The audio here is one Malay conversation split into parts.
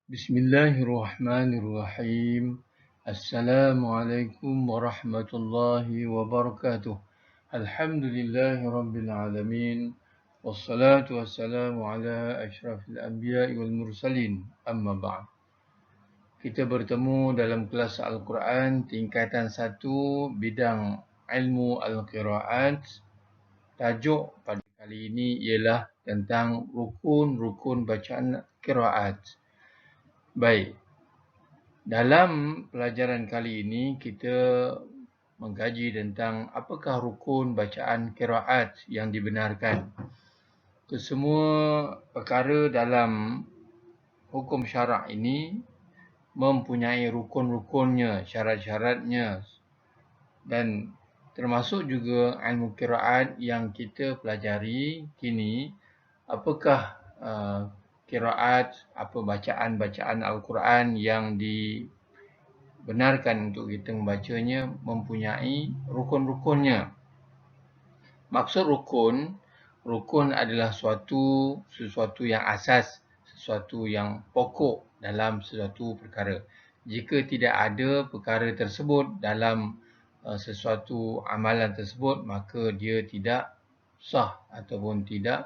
Bismillahirrahmanirrahim. Assalamualaikum warahmatullahi wabarakatuh. Alhamdulillahi rabbil alamin. Wassalatu wassalamu ala asyrafil anbiya'i wal mursalin. Amma ba'd. Kita bertemu dalam kelas Al-Quran tingkatan 1 bidang ilmu Al-Qiraat. Tajuk pada kali ini ialah tentang rukun-rukun bacaan qiraat. Baik. Dalam pelajaran kali ini kita mengkaji tentang apakah rukun bacaan qiraat yang dibenarkan. Kesemua perkara dalam hukum syarak ini mempunyai rukun-rukunnya, syarat-syaratnya, dan termasuk juga ilmu qiraat yang kita pelajari kini, apakah qiraat, apa bacaan-bacaan Al-Quran yang dibenarkan untuk kita membacanya mempunyai rukun-rukunnya. Maksud rukun adalah sesuatu yang asas, sesuatu yang pokok dalam sesuatu perkara. Jika tidak ada perkara tersebut dalam sesuatu amalan tersebut, maka dia tidak sah ataupun tidak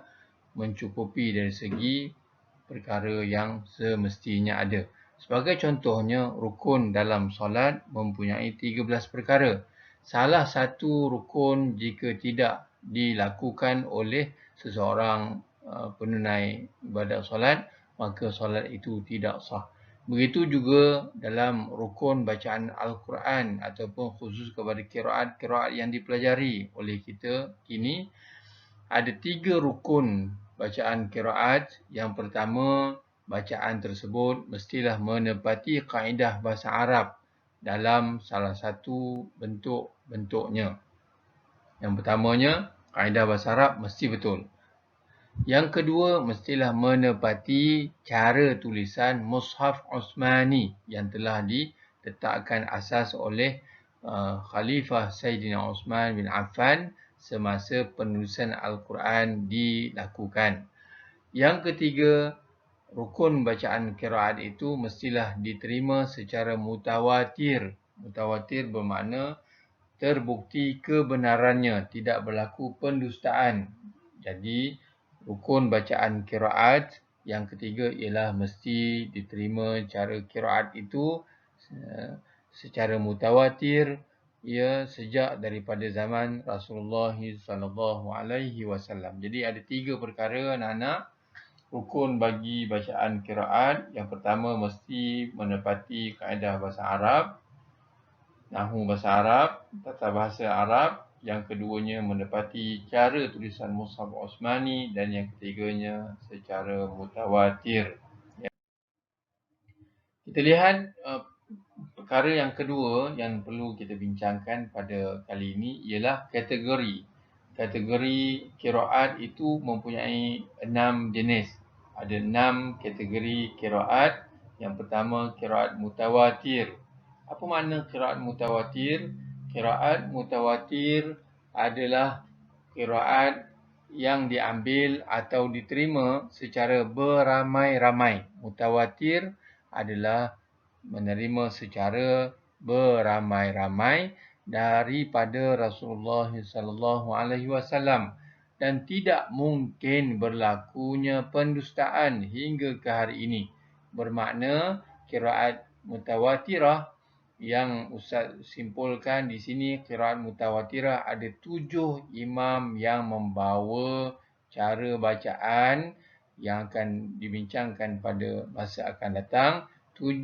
mencukupi dari segi perkara yang semestinya ada. Sebagai contohnya, rukun dalam solat mempunyai 13 perkara. Salah satu rukun jika tidak dilakukan oleh seseorang penunai ibadat solat, maka solat itu tidak sah. Begitu juga dalam rukun bacaan Al-Quran ataupun khusus kepada qiraat yang dipelajari oleh kita kini, ada 3 rukun bacaan qiraat. Yang pertama, bacaan tersebut mestilah menepati kaedah bahasa Arab dalam salah satu bentuk-bentuknya. Yang pertamanya, kaedah bahasa Arab mesti betul. Yang kedua, mestilah menepati cara tulisan Mushaf Uthmani yang telah diletakkan asas oleh Khalifah Sayyidina Uthman bin Affan semasa penulisan Al-Quran dilakukan. Yang ketiga, rukun bacaan qiraat itu mestilah diterima secara mutawatir. Mutawatir bermakna terbukti kebenarannya, tidak berlaku pendustaan. Jadi, rukun bacaan qiraat yang ketiga ialah mesti diterima cara qiraat itu secara mutawatir, ia sejak daripada zaman Rasulullah SAW. Jadi ada 3 perkara anak-anak rukun bagi bacaan qiraat. Yang pertama, mesti menepati kaedah bahasa Arab, nahwu bahasa Arab, tata bahasa Arab. Yang keduanya, menepati cara tulisan Mushaf Uthmani, dan yang ketiganya secara mutawatir. Kita lihat perkara yang kedua yang perlu kita bincangkan pada kali ini ialah kategori. Kategori qiraat itu mempunyai 6 jenis. Ada 6 kategori qiraat. Yang pertama, qiraat mutawatir. Apa makna qiraat mutawatir? Qiraat mutawatir adalah qiraat yang diambil atau diterima secara beramai-ramai. Mutawatir adalah menerima secara beramai-ramai daripada Rasulullah SAW, dan tidak mungkin berlakunya pendustaan hingga ke hari ini. Bermakna qiraat mutawatirah yang Ustaz simpulkan di sini, qiraat mutawatirah ada 7 imam yang membawa cara bacaan yang akan dibincangkan pada masa akan datang. 7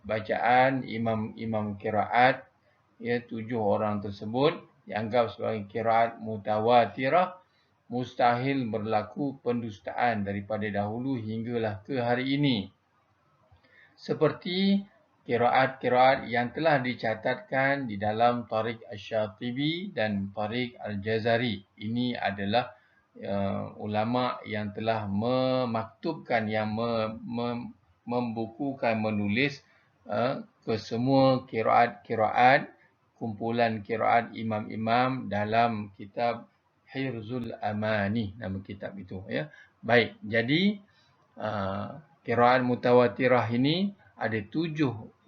bacaan imam-imam qiraat, 7 orang tersebut dianggap sebagai qiraat mutawatirah. Mustahil berlaku pendustaan daripada dahulu hinggalah ke hari ini. Seperti qiraat-qiraat yang telah dicatatkan di dalam Tariq Asy-Syatibi dan Tariq Al-Jazari. Ini adalah ulama yang telah memaktubkan, yang membukukan, menulis kesemua qiraat-qiraat, kumpulan qiraat imam-imam dalam kitab Hirzul Amani, nama kitab itu. Ya. Baik, jadi Qiraat mutawatirah ini ada 7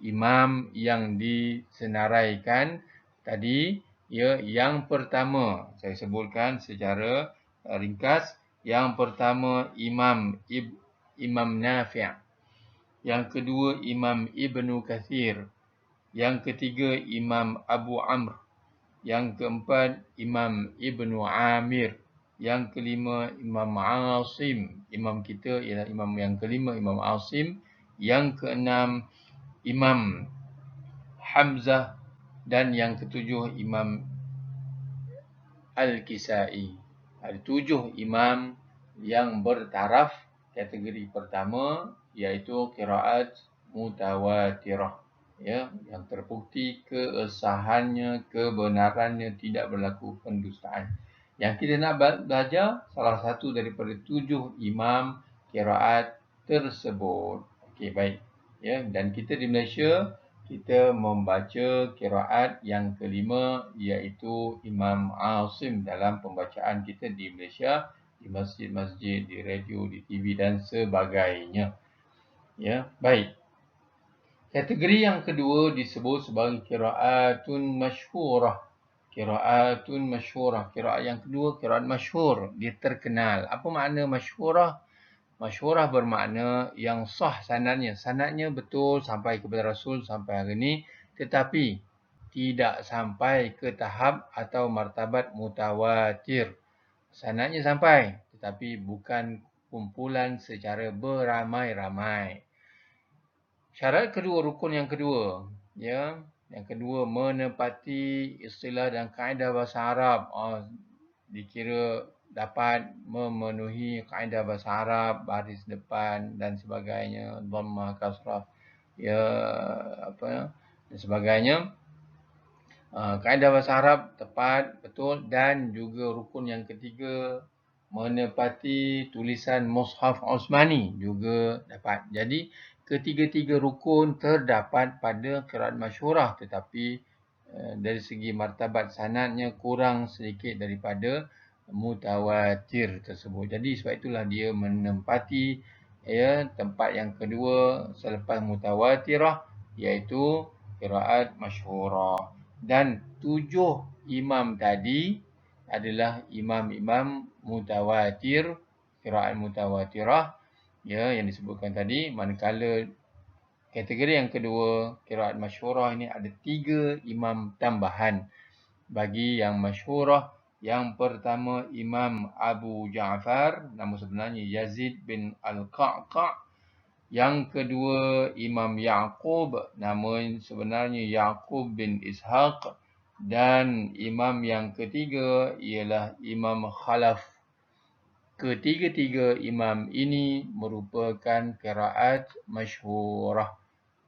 imam yang disenaraikan tadi. Ya, yang pertama saya sebutkan secara ringkas. Yang pertama Imam Nafi'. Yang kedua Imam Ibnu Kathir. Yang ketiga Imam Abu Amr. Yang keempat Imam Ibnu Amir. Yang kelima Imam Asim. Imam kita ialah imam yang kelima, Imam Asim. Yang keenam Imam Hamzah. Dan yang ketujuh Imam Al-Kisai. Ada 7 imam yang bertaraf. Kategori pertama iaitu qiraat mutawatirah. Ya, yang terbukti kesahannya, kebenarannya, tidak berlaku pendustaan. Yang kita nak belajar salah satu daripada 7 imam qiraat tersebut. Okey, baik. Ya, dan kita di Malaysia kita membaca qiraat yang kelima iaitu Imam Asim dalam pembacaan kita di Malaysia, di masjid-masjid, di radio, di TV dan sebagainya. Ya, baik. Kategori yang kedua disebut sebagai qiraatun masyhurah. Qiraatun masyhurah. Qiraat yang kedua qiraat masyhur, dia terkenal. Apa makna masyhurah? Masyhurah bermakna yang sah sanadnya. Sanadnya betul sampai kepada Rasul sampai hari ini, tetapi tidak sampai ke tahap atau martabat mutawatir. Sanadnya sampai, tetapi bukan kumpulan secara beramai-ramai. Syarat kedua, rukun yang kedua, ya, yang kedua menepati istilah dan kaedah bahasa Arab. Dikira dapat memenuhi kaedah bahasa Arab, baris depan dan sebagainya, dhammah, kasrah, ya, apa dan sebagainya. Kaedah bahasa Arab tepat, betul, dan juga rukun yang ketiga menepati tulisan Mushaf Osmani juga dapat. Jadi ketiga-tiga rukun terdapat pada qiraat masyhurah, tetapi dari segi martabat sanadnya kurang sedikit daripada mutawatir tersebut. Jadi sebab itulah dia menempati tempat yang kedua selepas mutawatirah, iaitu qiraat masyhurah. Dan 7 imam tadi adalah imam-imam mutawatir, qiraat mutawatirah, ya, yang disebutkan tadi. Manakala kategori yang kedua, qiraat masyhurah, ini ada 3 imam tambahan bagi yang masyhurah. Yang pertama Imam Abu Ja'far, nama sebenarnya Yazid bin Al-Qa'qa'. Yang kedua Imam Ya'qub, nama sebenarnya Ya'qub bin Ishaq. Dan imam yang ketiga ialah Imam Khalaf. Ketiga-tiga imam ini merupakan qiraat masyhurah.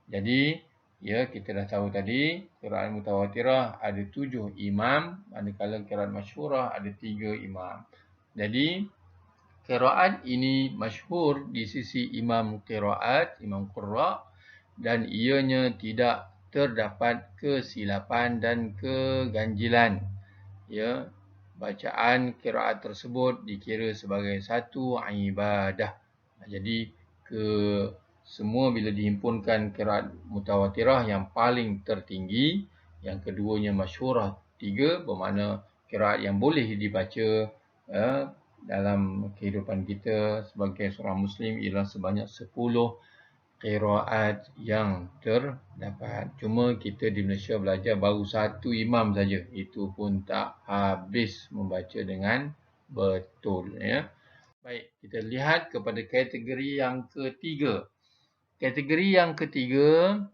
Jadi, ya, kita dah tahu tadi qiraat mutawatirah ada 7 imam, manakala qiraat masyhurah ada 3 imam. Jadi qiraat ini masyhur di sisi imam qiraat, imam qurra, dan ianya tidak terdapat kesilapan dan keganjilan. Ya, bacaan qiraat tersebut dikira sebagai satu ibadah. Jadi semua bila dihimpunkan qiraat mutawatirah yang paling tertinggi, yang keduanya masyhurah 3, bermakna qiraat yang boleh dibaca dalam kehidupan kita sebagai seorang Muslim ialah sebanyak 10 qiraat yang terdapat. Cuma kita di Malaysia belajar baru 1 imam saja. Itu pun tak habis membaca dengan betul. Ya. Baik, kita lihat kepada kategori yang ketiga. Kategori yang ketiga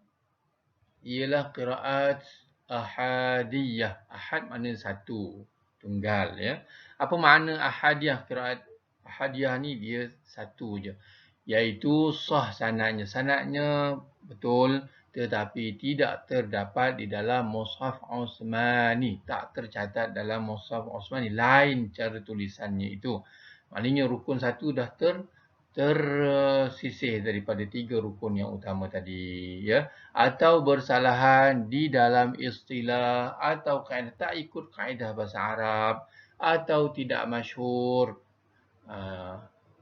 ialah qiraat ahadiyah. Ahad makna satu, tunggal, ya. Apa makna ahadiyah? Qiraat ahadiyah ni dia satu je, iaitu sah sanadnya. Sanadnya betul tetapi tidak terdapat di dalam Mushaf Osmani, tak tercatat dalam Mushaf Osmani, lain cara tulisannya itu. Maknanya rukun satu dah tersisih daripada 3 rukun yang utama tadi, ya. Atau bersalahan di dalam istilah atau kaedah, tak ikut kaedah bahasa Arab, atau tidak masyhur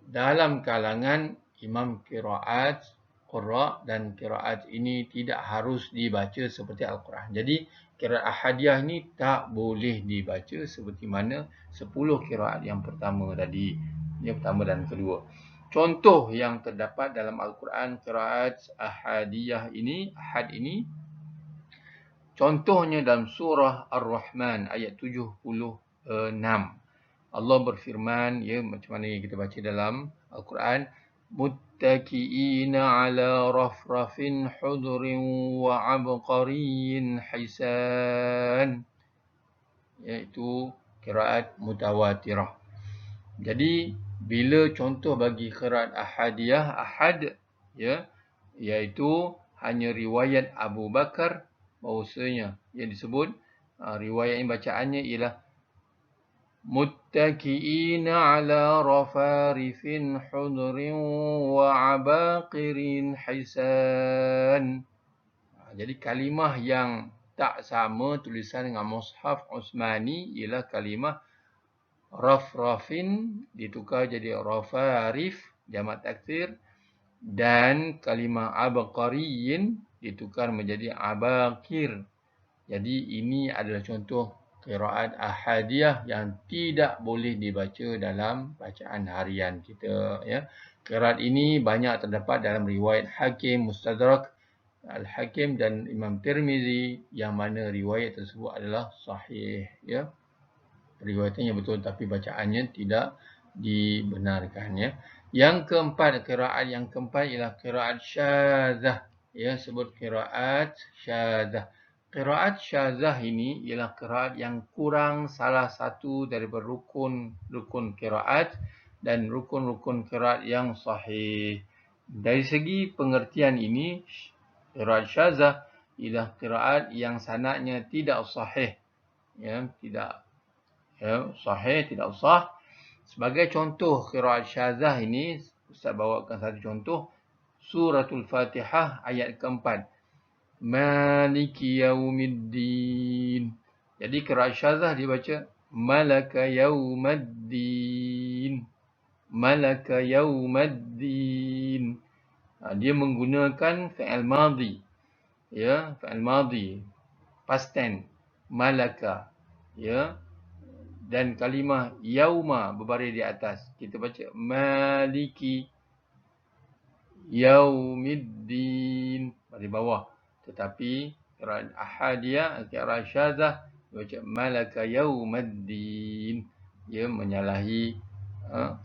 dalam kalangan imam qiraat, qurra, dan qiraat ini tidak harus dibaca seperti Al-Quran. Jadi qiraat ahadiyah ni tak boleh dibaca seperti mana 10 qiraat yang pertama tadi. Yang pertama dan kedua. Contoh yang terdapat dalam Al-Quran qiraat ahadiyah ini, ahad ini, contohnya dalam surah Ar-Rahman ayat 76. Allah berfirman, ya, macam mana yang kita baca dalam Al-Quran, muttaki'ina ala rafrafin hudrin wa abqariyin hisan, iaitu qiraat mutawatirah. Jadi bila contoh bagi qiraat ahadiyah, ahad, ya, iaitu hanya riwayat Abu Bakar, bahawasanya yang disebut riwayat ini bacaannya ialah muttaki'ina ala rafarifin hudrin wa abaqirin hisan. Jadi kalimah yang tak sama tulisan dengan mushaf Uthmani ialah kalimah rafrafin ditukar jadi rafarif jamak taksir, dan kalimah abqariyin ditukar menjadi abaqir. Jadi ini adalah contoh qiraat ahadiyah yang tidak boleh dibaca dalam bacaan harian kita, ya. Qiraat ini banyak terdapat dalam riwayat Hakim, Mustadrak Al-Hakim dan Imam Tirmizi, yang mana riwayat tersebut adalah sahih, ya. Riwayatnya betul tapi bacaannya tidak dibenarkan, ya. Yang keempat, qiraat yang keempat ialah qiraat syadzah, ya, sebut qiraat syadzah. Qiraat syadzah ini ialah qiraat yang kurang salah satu daripada rukun qiraat dan rukun-rukun qiraat yang sahih. Dari segi pengertian ini, qiraat syadzah ialah qiraat yang sanadnya tidak sahih, ya, tidak, ya, sahih, tidak sah. Sebagai contoh qiraat syadzah ini, Ustaz bawakan satu contoh, suratul Fatihah ayat keempat. Maliki yaumiddin. Jadi qiraat syadzah dibaca malaka yaumaddin. Malaka yaumaddin. Dia menggunakan fi'il madhi. Ya, fi'il madhi. Past tense. Malaka. Ya. Dan kalimah yauma berbaris di atas. Kita baca maliki yaumiddin baris bawah. Tetapi qiraat ahadiyah, qiraat syadzah baca malaka yaumaddin. Ia menyalahi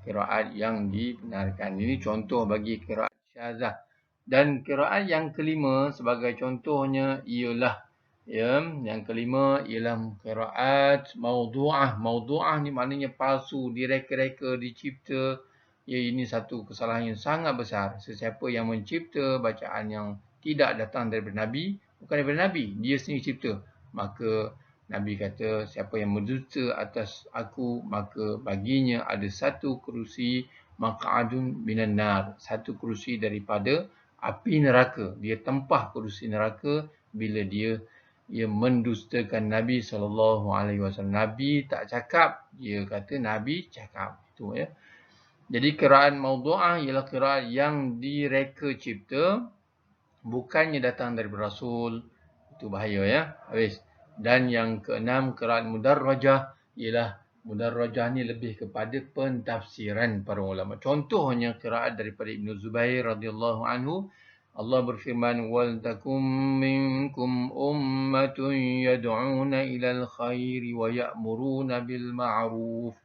qiraat yang dibenarkan. Ini contoh bagi qiraat syadzah. Dan qiraat yang kelima sebagai contohnya ialah, ya, yang kelima ialah qiraat maudhu'ah. Maudhu'ah ni maknanya palsu, direka-reka, dicipta. Ya, ini satu kesalahan yang sangat besar. Sesiapa yang mencipta bacaan yang tidak datang daripada Nabi, bukan daripada Nabi, dia sendiri cipta, maka Nabi kata, siapa yang mendusta atas aku, maka baginya ada satu kerusi maq'adun minan nar, satu kerusi daripada api neraka. Dia tempah kerusi neraka bila dia mendustakan Nabi SAW. Nabi tak cakap, dia kata Nabi cakap. Itu, ya. Jadi qiraat maudhu'ah ialah qiraat yang direka cipta, bukannya datang daripada Rasul. Itu bahaya, ya. Habis. Dan yang keenam, qiraat mudarrajah ialah, mudarrajah ni lebih kepada pentafsiran para ulama. Contohnya qiraat daripada Ibn Zubair radhiyallahu anhu. Allah berfirman, wal takum minkum ummatun yad'una ilal khairi wa ya'muruna bil ma'ruf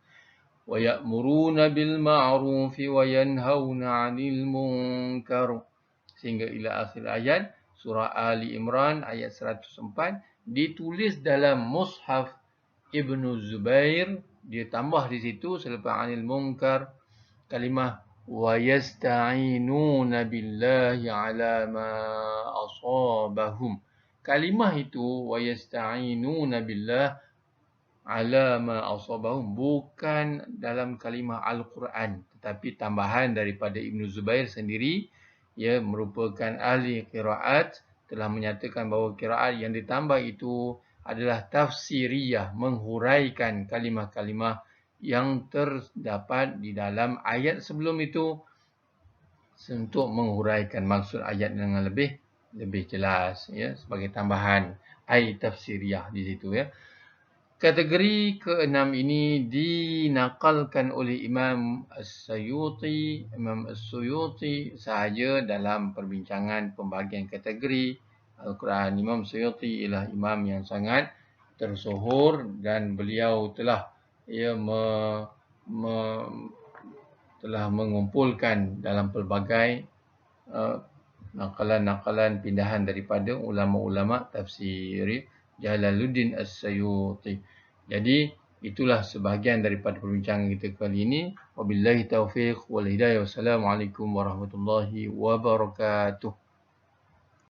وَيَأْمُرُونَ بِالْمَعْرُوفِ وَيَنْهَوْنَ عَنِ الْمُنْكَرِ, sehingga ila akhir ayat. Surah Ali Imran ayat 104 ditulis dalam mushaf Ibnu Zubair, dia tambah di situ selepas anil munkar kalimah وَيَسْتَعِينُونَ بِاللَّهِ عَلَى مَا أَصَابَهُمْ. Kalimah itu وَيَسْتَعِينُونَ بِاللَّهِ ala ma asabahum bukan dalam kalimah Al-Quran, tetapi tambahan daripada Ibnu Zubair sendiri. Ia merupakan ahli qiraat, telah menyatakan bahawa qiraat yang ditambah itu adalah tafsiriyah, menghuraikan kalimah-kalimah yang terdapat di dalam ayat sebelum itu. untuk menghuraikan maksud ayat dengan lebih jelas, ya, sebagai tambahan tafsiriyah di situ, ya. Kategori keenam ini dinakalkan oleh Imam As-Suyuti sahaja dalam perbincangan pembahagian kategori Al-Quran. Imam Suyuti ialah imam yang sangat tersohor dan beliau telah telah mengumpulkan dalam pelbagai nakalan-nakalan pindahan daripada ulama-ulama tafsir Jalaluddin As-Suyuti. Jadi itulah sebahagian daripada perbincangan kita kali ini. Wabillahi taufiq wal hidayah. Wassalamualaikum warahmatullahi wabarakatuh.